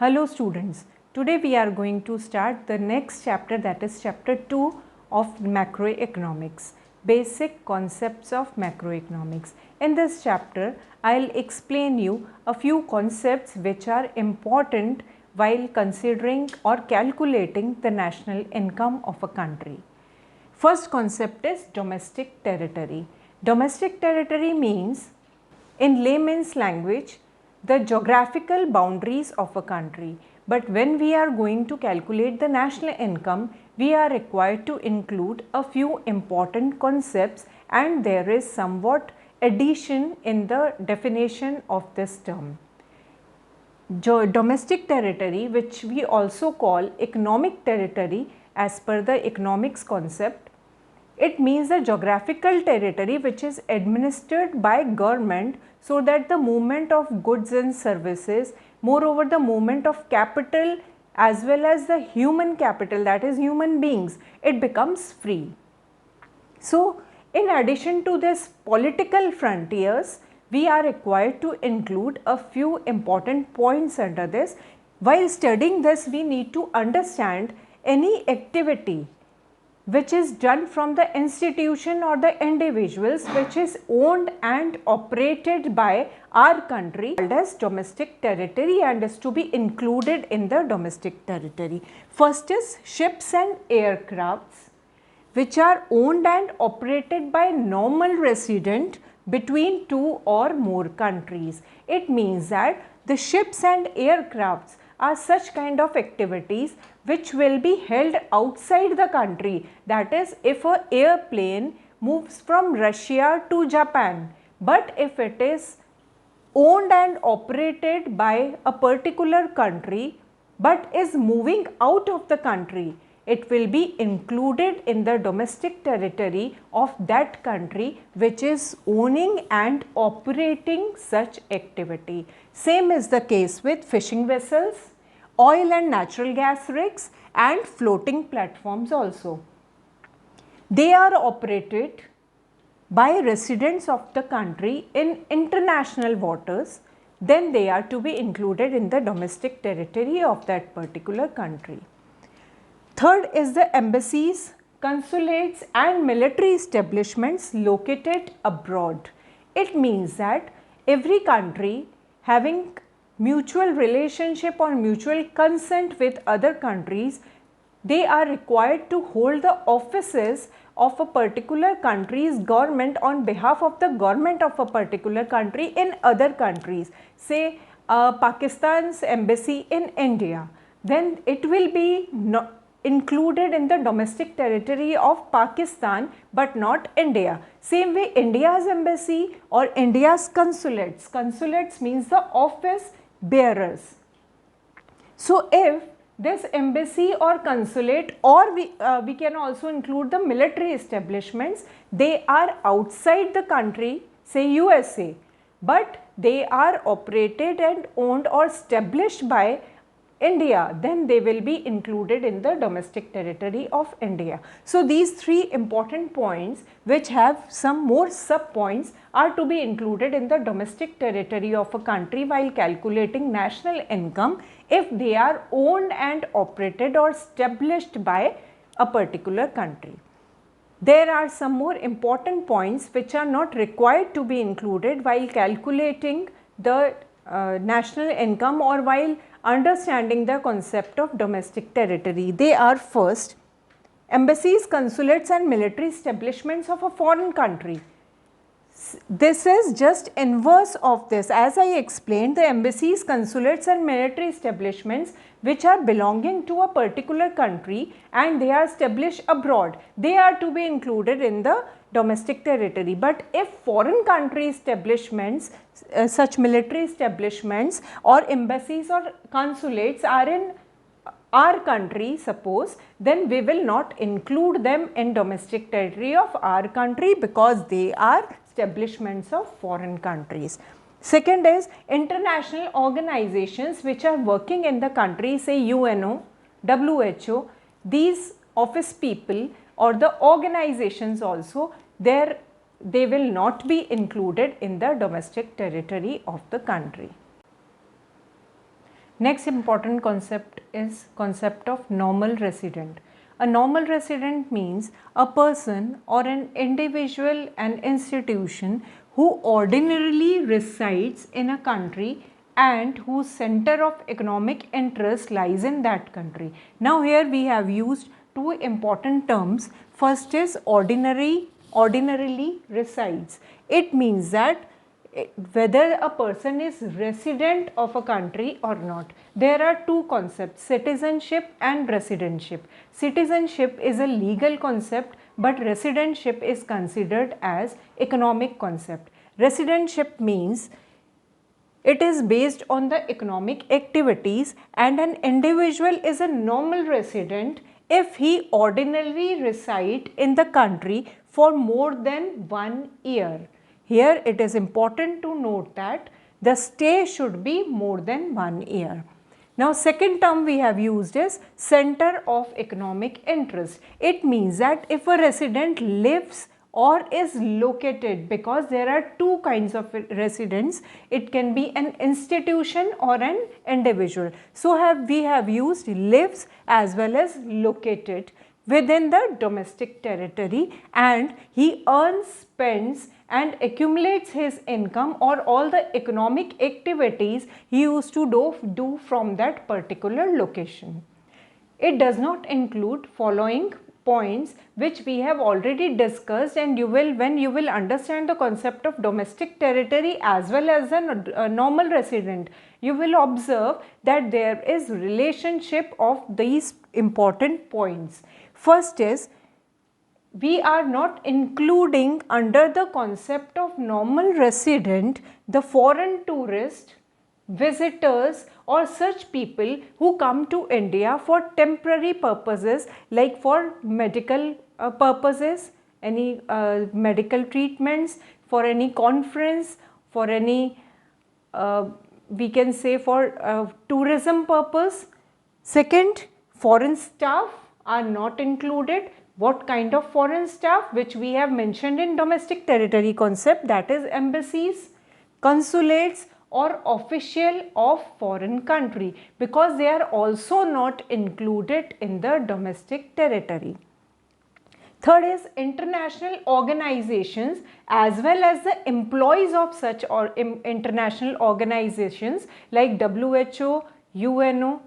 Hello students, today we are going to start the next chapter, that is chapter 2 of macroeconomics, basic concepts of macroeconomics. In this chapter, I will explain you a few concepts which are important while considering or calculating the national income of a country. First concept is domestic territory. Domestic territory means, in layman's language, the geographical boundaries of a country. But when we are going to calculate the national income, we are required to include a few important concepts, and there is somewhat addition in the definition of this term. Domestic territory, which we also call economic territory as per the economics concept, it means the geographical territory which is administered by government so that the movement of goods and services, moreover the movement of capital as well as the human capital, that is human beings, it becomes free. So, in addition to this political frontiers, we are required to include a few important points under this. While studying this, we need to understand any activity which is done from the institution or the individuals which is owned and operated by our country called as domestic territory and is to be included in the domestic territory. First is ships and aircrafts which are owned and operated by normal resident between two or more countries. It means that the ships and aircrafts are such kind of activities which will be held outside the country. That is, if an airplane moves from Russia to Japan, but if it is owned and operated by a particular country but is moving out of the country, it will be included in the domestic territory of that country which is owning and operating such activity. Same is the case with fishing vessels, oil and natural gas rigs and floating platforms also. They are operated by residents of the country in international waters, then they are to be included in the domestic territory of that particular country. Third is the embassies, consulates and military establishments located abroad. It means that every country having mutual relationship or mutual consent with other countries, they are required to hold the offices of a particular country's government on behalf of the government of a particular country in other countries. Say Pakistan's embassy in India, then it will be included in the domestic territory of Pakistan but not India. Same way India's embassy or India's consulates, consulates means the office bearers. So, if this embassy or consulate, or we can also include the military establishments, they are outside the country, say USA, but they are operated and owned or established by India, then they will be included in the domestic territory of India. So, these three important points which have some more sub points are to be included in the domestic territory of a country while calculating national income if they are owned and operated or established by a particular country. There are some more important points which are not required to be included while calculating the national income or while understanding the concept of domestic territory. They are first, embassies, consulates and military establishments of a foreign country. This is just inverse of this. As I explained, the embassies, consulates and military establishments which are belonging to a particular country and they are established abroad, they are to be included in the domestic territory. But if foreign country establishments, such military establishments or embassies or consulates are in our country, suppose, then we will not include them in domestic territory of our country because they are establishments of foreign countries. Second is international organizations which are working in the country, say UNO, WHO, these office people or the organizations also, they will not be included in the domestic territory of the country. Next important concept is concept of normal resident. A normal resident means a person or an individual and institution who ordinarily resides in a country and whose center of economic interest lies in that country. Now here we have used two important terms. First is ordinarily resides. It means that whether a person is resident of a country or not. There are two concepts, citizenship and residentship. Citizenship is a legal concept, but residentship is considered as economic concept. Residentship means it is based on the economic activities, and an individual is a normal resident if he ordinarily reside in the country for more than 1 year. Here it is important to note that the stay should be more than 1 year. Now second term we have used is center of economic interest. It means that if a resident lives or is located, because there are two kinds of residents, it can be an institution or an individual. So we have used lives as well as located within the domestic territory, and he earns, spends and accumulates his income or all the economic activities he used to do from that particular location. It does not include following points which we have already discussed, and when you will understand the concept of domestic territory as well as a normal resident, you will observe that there is relationship of these important points. First is, we are not including under the concept of normal resident the foreign tourist, visitors or such people who come to India for temporary purposes, like for medical purposes, any medical treatments, for any conference, for any we can say for tourism purpose. Second, foreign staff are not included. What kind of foreign staff? Which we have mentioned in domestic territory concept, that is embassies, consulates or official of foreign country, because they are also not included in the domestic territory. Third is international organizations as well as the employees of such international organizations like WHO, UNO.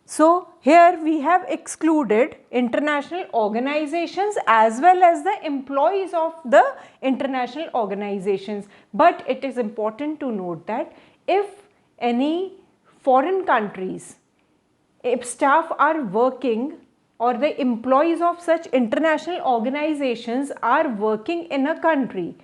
So here we have excluded international organizations as well as the employees of the international organizations. But it is important to note that if any foreign countries, if staff are working or the employees of such international organizations are working in a country,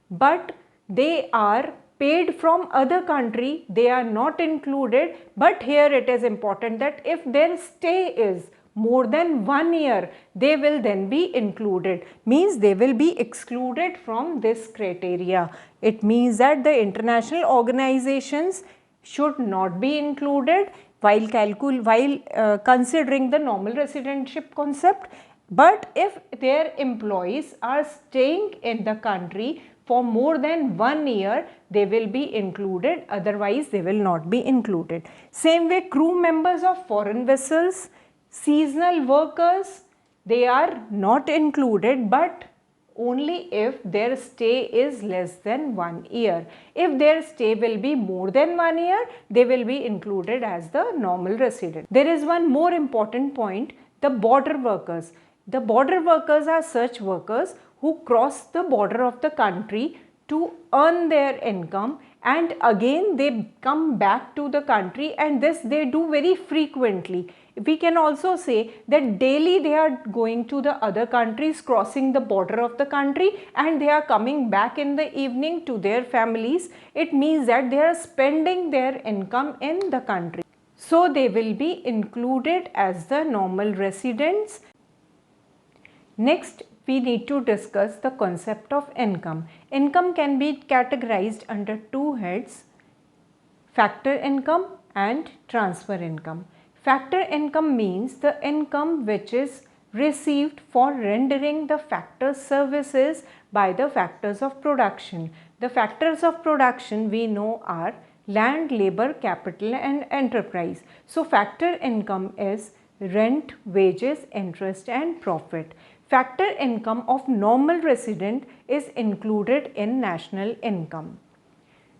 but they are paid from other country, they are not included. But here it is important that if their stay is more than 1 year, they will then be included, means they will be excluded from this criteria. It means that the international organizations should not be included while considering the normal residentship concept. But if their employees are staying in the country for more than 1 year, they will be included, otherwise they will not be included. Same way, crew members of foreign vessels, seasonal workers, they are not included, but only if their stay is less than 1 year. If their stay will be more than 1 year, they will be included as the normal resident. There is one more important point, the border workers. The border workers are such workers who cross the border of the country to earn their income, and again they come back to the country, and this they do very frequently. We can also say that daily they are going to the other countries, crossing the border of the country, and they are coming back in the evening to their families. It means that they are spending their income in the country. So they will be included as the normal residents. Next, we need to discuss the concept of income. Income can be categorized under two heads, factor income and transfer income. Factor income means the income which is received for rendering the factor services by the factors of production. The factors of production we know are land, labor, capital and enterprise. So factor income is rent, wages, interest and profit. Factor income of normal resident is included in national income.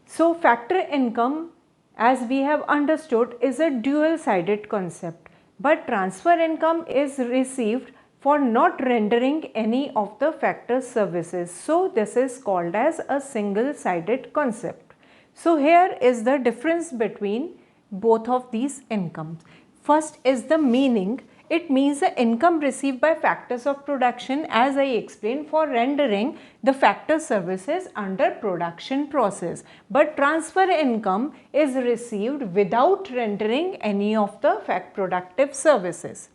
So factor income, as we have understood, is a dual-sided concept, but transfer income is received for not rendering any of the factor services. So this is called as a single-sided concept. So here is the difference between both of these incomes. First is the meaning. It means the income received by factors of production, as I explained, for rendering the factor services under production process. But transfer income is received without rendering any of the productive services.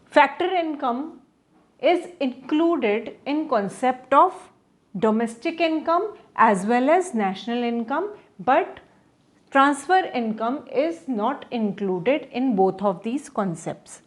Factor income is included in concept of domestic income as well as national income, but transfer income is not included in both of these concepts.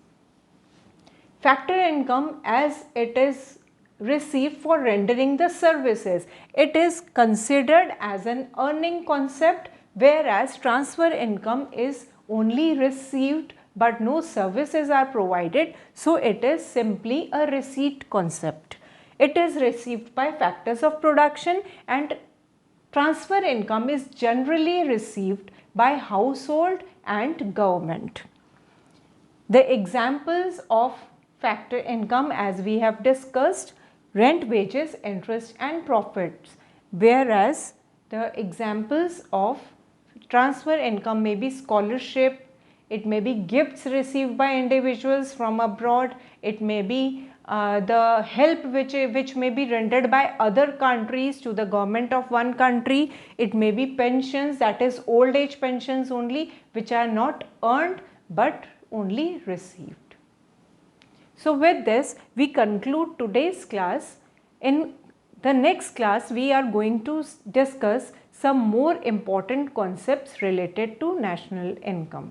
Factor income, as it is received for rendering the services, it is considered as an earning concept, whereas transfer income is only received but no services are provided, so it is simply a receipt concept. It is received by factors of production, and transfer income is generally received by household and government. The examples of factor income, as we have discussed, rent, wages, interest and profits, whereas the examples of transfer income may be scholarship, it may be gifts received by individuals from abroad, it may be the help which may be rendered by other countries to the government of one country, it may be pensions, that is old age pensions only, which are not earned but only received. So with this we conclude today's class. In the next class we are going to discuss some more important concepts related to national income.